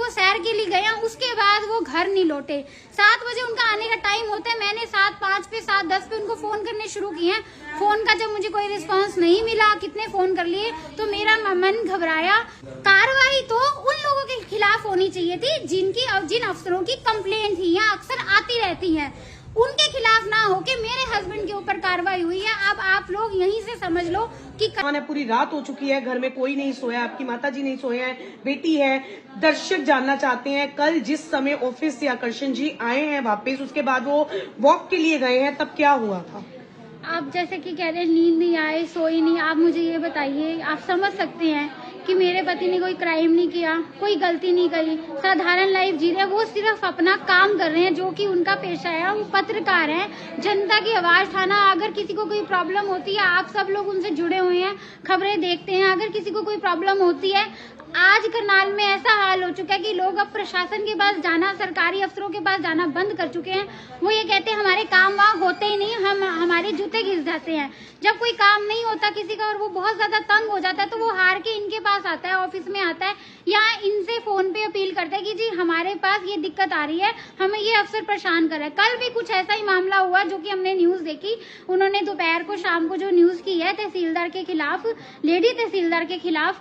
वो सैर के लिए गए, उसके बाद वो घर नहीं लौटे। 7 बजे उनका आने का टाइम होता है, मैंने 7:05 पे 7:10 पे उनको फोन करने शुरू किए हैं। फोन का जब मुझे कोई रिस्पांस नहीं मिला, कितने फोन कर लिए, तो मेरा मन घबराया। कार्रवाई तो उन लोगों के खिलाफ होनी चाहिए थी जिन अफसरों की कंप्लेंट थी, यहाँ अक्सर आती रहती है, उनके खिलाफ ना हो कि मेरे हस्बैंड के ऊपर कार्रवाई हुई है। अब आप लोग यहीं से समझ लो कि पूरी रात हो चुकी है, घर में कोई नहीं सोया, आपकी माताजी नहीं सोए हैं, बेटी है। दर्शक जानना चाहते हैं कल जिस समय ऑफिस से आकर्षण जी आए हैं वापस, उसके बाद वो वॉक के लिए गए हैं, तब क्या हुआ था? आप जैसे कि कह रहे हैं नींद नहीं आए, सोई नहीं, आप मुझे ये बताइए, आप समझ सकते हैं कि मेरे पति ने कोई क्राइम नहीं किया, कोई गलती नहीं करी, साधारण लाइफ जी रहे हैं, वो सिर्फ अपना काम कर रहे हैं जो कि उनका पेशा है। वो पत्रकार हैं, जनता की आवाज उठाना। अगर किसी को कोई प्रॉब्लम होती है, आप सब लोग उनसे जुड़े हुए हैं, खबरें देखते हैं, अगर किसी को कोई प्रॉब्लम होती है, आज करनाल में ऐसा हाल हो चुका है कि लोग अब प्रशासन के पास जाना, सरकारी अफसरों के पास जाना बंद कर चुके हैं। वो ये कहते हैं हमारे काम वहाँ होते ही नहीं, हमारे जूते घिस जाते हैं। जब कोई काम नहीं होता किसी का और वो बहुत ज्यादा तंग हो जाता है, तो वो हार के इनके पास आता है, ऑफिस में आता है, या इनसे फोन पे अपील करता है कि जी हमारे पास ये दिक्कत आ रही है, हमें ये अफसर परेशान कर रहा है। कल भी कुछ ऐसा ही मामला हुआ जो कि हमने न्यूज देखी, उन्होंने दोपहर को शाम को जो न्यूज की है तहसीलदार के खिलाफ, लेडी तहसीलदार के खिलाफ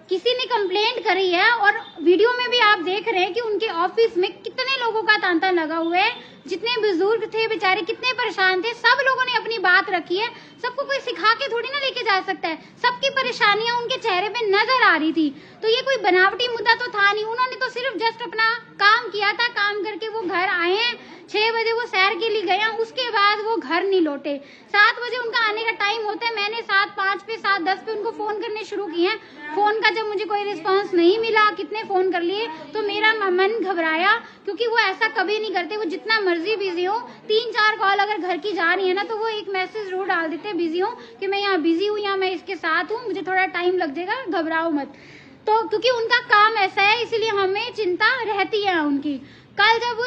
किसी ने कंप्लेंट करी है, और वीडियो में भी आप देख रहे हैं कि उनके ऑफिस में कितने लोगों का तांता लगा हुआ है, जितने बुजुर्ग थे बेचारे कितने परेशान थे, सब लोगों ने अपनी बात रखी है। सबको कोई सिखा के थोड़ी ना लेके जा सकता है, सबकी परेशानियां उनके चेहरे पे नजर आ रही थी। तो ये कोई बनावटी मुद्दा तो था नहीं, उन्होंने तो सिर्फ जस्ट अपना काम किया था, काम करके वो घर आए हैं। 6 बजे वो सैर के लिए गए, उसके बाद वो घर नहीं लौटे। 7 बजे उनका आने का टाइम होता है, मैंने 7:05 पे 7:10 पे उनको फोन करने शुरू किए हैं। फोन का जब मुझे कोई रिस्पांस नहीं मिला, कितने फोन कर लिए, तो मेरा मन घबराया, क्योंकि वो ऐसा कभी नहीं करते। वो जितना मर्जी बिजी हो, 3-4 कॉल अगर घर की जा रही है ना, तो वो एक मैसेज जरूर डाल देते बिजी हूँ, कि मैं यहाँ बिजी हूँ या मैं इसके साथ हूँ, मुझे थोड़ा टाइम लग जाएगा, घबराओ मत। तो क्योंकि उनका काम ऐसा है, इसलिए हमें चिंता रहती है उनकी। कल जब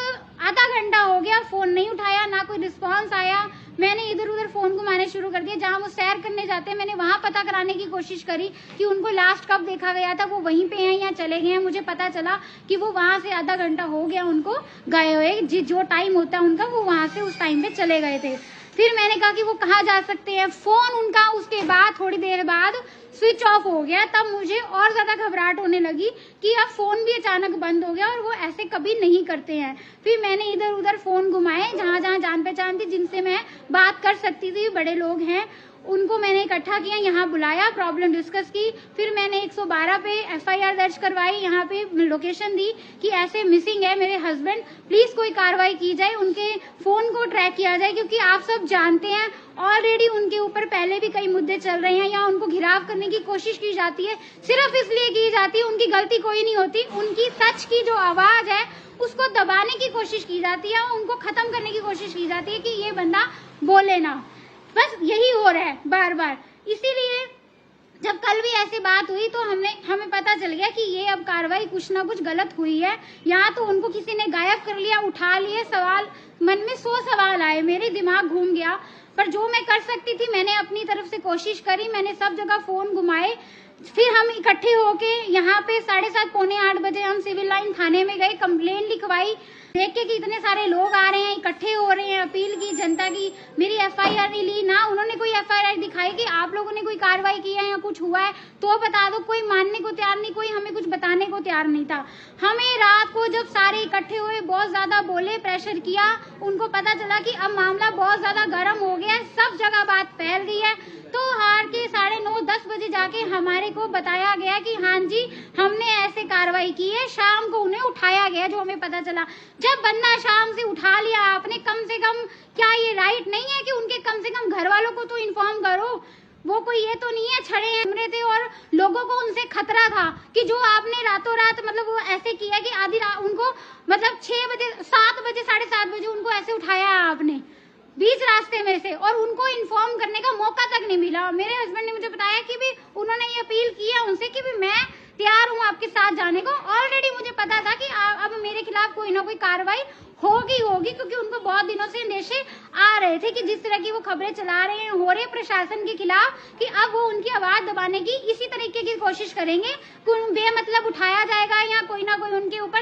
आधा घंटा हो गया, फोन नहीं उठाया, ना कोई रिस्पांस आया, मैंने इधर उधर फोन घुमाने शुरू कर दिया। जहां वो सैर करने जाते हैं, मैंने वहां पता कराने की कोशिश करी कि उनको लास्ट कब देखा गया था, वो वहीं पे हैं या चले गए हैं। मुझे पता चला कि वो वहां से आधा घंटा हो गया उनको गए हुए, जो टाइम होता है उनका, वो वहां से उस टाइम पे चले गए थे। फिर मैंने कहा कि वो कहाँ जा सकते हैं, फोन उनका उसके बाद थोड़ी देर बाद स्विच ऑफ हो गया। तब मुझे और ज्यादा घबराहट होने लगी कि अब फोन भी अचानक बंद हो गया, और वो ऐसे कभी नहीं करते हैं। फिर मैंने इधर उधर फोन घुमाए, जहां जहां जान पहचान थी, जिनसे मैं बात कर सकती थी, बड़े लोग हैं, उनको मैंने इकट्ठा किया, यहाँ बुलाया, प्रॉब्लम डिस्कस की। फिर मैंने 112 पे FIR दर्ज करवाई, यहाँ पे लोकेशन दी कि ऐसे मिसिंग है मेरे हस्बैंड, प्लीज कोई कार्रवाई की जाए, उनके फोन को ट्रैक किया जाए, क्योंकि आप सब जानते हैं ऑलरेडी उनके ऊपर पहले भी कई मुद्दे चल रहे हैं, या उनको घिराव करने की कोशिश की जाती है, सिर्फ इसलिए की जाती है, उनकी गलती कोई नहीं होती, उनकी सच की जो आवाज है उसको दबाने की कोशिश की जाती है, उनको खत्म करने की कोशिश की जाती है कि ये बंदा बोले ना। बस यही हो रहा है बार बार। इसीलिए जब कल भी ऐसी बात हुई, तो हमें पता चल गया कि ये अब कार्रवाई कुछ ना कुछ गलत हुई है। यहाँ तो उनको किसी ने गायब कर लिया, उठा लिए, सवाल मन में 100 सवाल आए, मेरे दिमाग घूम गया। पर जो मैं कर सकती थी मैंने अपनी तरफ से कोशिश करी, मैंने सब जगह फोन घुमाए। फिर हम इकट्ठे होके यहाँ पे 7:30 पौने 8 बजे हम सिविल लाइन थाने में गए, कंप्लेंट लिखवाई। देख के कि इतने सारे लोग आ रहे हैं, इकट्ठे हो रहे हैं, अपील की जनता की। मेरी FIR नहीं ली ना, उन्होंने कोई FIR दिखाई कि आप लोगों ने कोई कार्रवाई की है या कुछ हुआ है तो बता दो। कोई मानने को तैयार नहीं, कोई हमें कुछ बताने को तैयार नहीं था। हमें रात को जब सारे इकट्ठे हुए, बहुत ज्यादा बोले, प्रेशर किया, उनको पता चला कि अब मामला बहुत ज्यादा गर्म हो गया है, सब जगह बात फैल गई है, तो हार के 9:30-10 बजे जाके हमारे को बताया गया कि हाँ जी हमने ऐसे कार्रवाई की है। शाम को उन्हें उठाया गया, जो हमें पता चला। जब बंदा शाम से उठा लिया आपने, कम से कम क्या ये राइट नहीं है कि उनके कम से कम घर वालों को तो इन्फॉर्म करो। वो कोई ये तो नहीं है छड़े हमरे थे और लोगों को उनसे खतरा था कि जो आपने रातों रात मतलब वो ऐसे किया कि आधी रात उनको मतलब 6 बजे 7 बजे 7:30 बजे उनको ऐसे उठाया आपने बीच रास्ते में से, और उनको इन्फॉर्म करने का मौका तक नहीं मिला। मेरे हस्बैंड ने मुझे बताया कि भी उन्होंने ये अपील किया उनसे कि भी मैं तैयार हूँ आपके साथ जाने को। ऑलरेडी मुझे पता था कि अब मेरे खिलाफ कोई ना कोई कार्रवाई होगी, क्योंकि उनको बहुत दिनों से अंदेशे आ रहे थे कि जिस तरह की वो खबरें चला रहे हैं हो रहे प्रशासन के खिलाफ, कि अब वो उनकी आवाज दबाने की इसी तरीके की कोशिश करेंगे, बेमतलब उठाया जाएगा या कोई ना कोई उनके ऊपर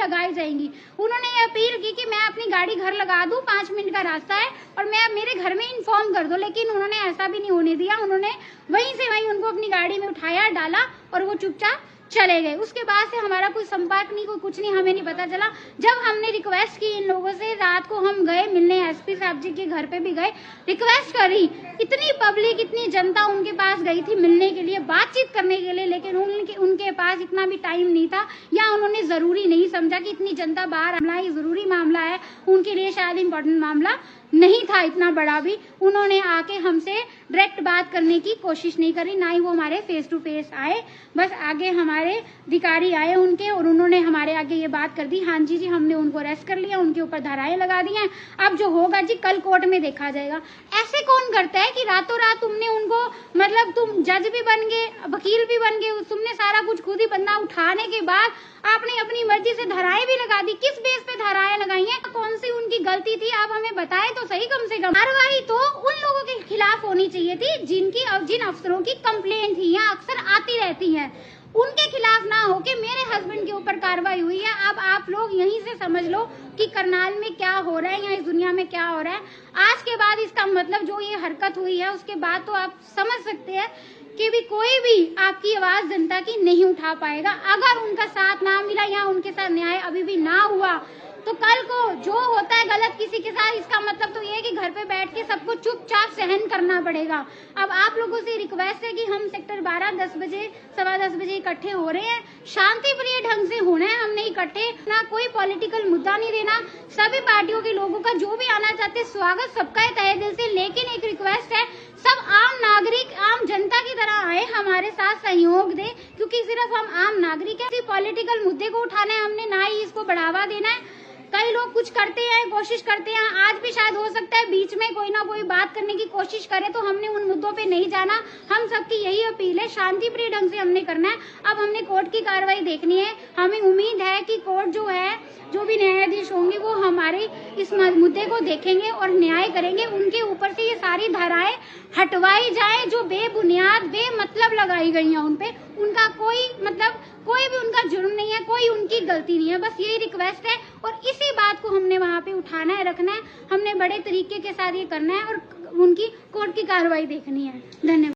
लगाई जाएंगी। उन्होंने ये अपील की कि मैं अपनी गाड़ी घर लगा दूं, 5 मिनट का रास्ता है और मैं मेरे घर में इन्फॉर्म कर दो, लेकिन उन्होंने ऐसा भी नहीं होने दिया। उन्होंने वहीं से वहीं उनको अपनी गाड़ी में उठाया, डाला और वो चुपचाप चले गए। उसके बाद से हमारा कोई संपर्क नहीं, कोई कुछ नहीं, हमें नहीं पता चला। जब हमने रिक्वेस्ट की इन लोगों से, रात को हम गए मिलने, एसपी साहब जी के घर पे भी गए, रिक्वेस्ट करी, इतनी पब्लिक, इतनी जनता उनके पास गई थी मिलने के लिए, बातचीत करने के लिए, लेकिन उनके पास इतना भी टाइम नहीं था, या उन्होंने जरूरी नहीं समझा कि इतनी जनता बाहर आना ये जरूरी मामला है, उनके लिए शायद इम्पोर्टेंट मामला नहीं था इतना बड़ा भी। उन्होंने आके हमसे डायरेक्ट बात करने की कोशिश नहीं करी, ना ही वो हमारे फेस टू फेस आए। बस आगे हमारे अधिकारी आए उनके और उन्होंने हमारे आगे ये बात कर दी, हाँ जी हमने उनको अरेस्ट कर लिया, उनके ऊपर धाराएं लगा दी हैं, अब जो होगा जी कल कोर्ट में देखा जाएगा। ऐसे कौन करता है कि रातों रात तुमने उनको, मतलब तुम जज भी बन गए, वकील भी बन गए, तुमने सारा कुछ खुद ही बंदा उठाने के बाद आपने अपनी मर्जी से धाराएं भी लगा दी। किस बेस पे धाराएं लगाई हैं? कौन सी उनकी गलती थी? आप हमें बताएं तो सही। कम से कम कार्रवाई तो उन लोगों के खिलाफ होनी चाहिए थी जिन अफसरों की कंप्लेंट थी या अक्सर आती रहती है, उनके खिलाफ ना हो के मेरे हस्बैंड के ऊपर कार्रवाई हुई है। अब आप लोग यहीं से समझ लो कि करनाल में क्या हो रहा है या इस दुनिया में क्या हो रहा है। आज के बाद इसका मतलब जो ये हरकत हुई है उसके बाद तो आप समझ सकते हैं कि भी कोई भी आपकी आवाज जनता की नहीं उठा पाएगा। अगर उनका साथ ना मिला या उनके साथ न्याय अभी भी ना हुआ तो कल को जो होता है गलत किसी के साथ, इसका मतलब तो ये है कि घर पे बैठ के सबको चुपचाप सहन करना पड़ेगा। अब आप लोगों से रिक्वेस्ट है कि हम सेक्टर 12 10 बजे 10:15 बजे इकट्ठे हो रहे हैं, शांति प्रिय ढंग से होना है हमने इकट्ठे, ना कोई पॉलिटिकल मुद्दा नहीं देना। सभी पार्टियों के लोगों का जो भी आना चाहते स्वागत सबका है तहे दिल से, लेकिन एक रिक्वेस्ट है सब आम नागरिक आम जनता की तरह आए, हमारे साथ सहयोग दे, क्योंकि सिर्फ हम आम नागरिक है, पॉलिटिकल मुद्दे को उठाना है हमने, ना ही इसको बढ़ावा देना है। कई लोग कुछ करते हैं, कोशिश करते हैं, आज भी शायद हो सकता है बीच में कोई ना कोई बात करने की कोशिश करे, तो हमने उन मुद्दों पे नहीं जाना। हम सबकी यही अपील है, शांति प्रिय ढंग से हमने करना है। अब हमने कोर्ट की कार्रवाई देखनी है। हमें उम्मीद है कि कोर्ट जो है, जो भी न्यायाधीश होंगे वो हमारे इस मुद्दे को देखेंगे और न्याय करेंगे। उनके ऊपर से ये सारी धाराएं हटवाई जाए जो बेबुनियाद बेमतलब लगाई गई हैं उनपे। उनका कोई भी उनका जुर्म नहीं है, कोई उनकी गलती नहीं है, बस यही रिक्वेस्ट है। और इसी बात को हमने वहाँ पे उठाना है, रखना है, हमने बड़े तरीके के साथ ये करना है और उनकी कोर्ट की कार्रवाई देखनी है। धन्यवाद।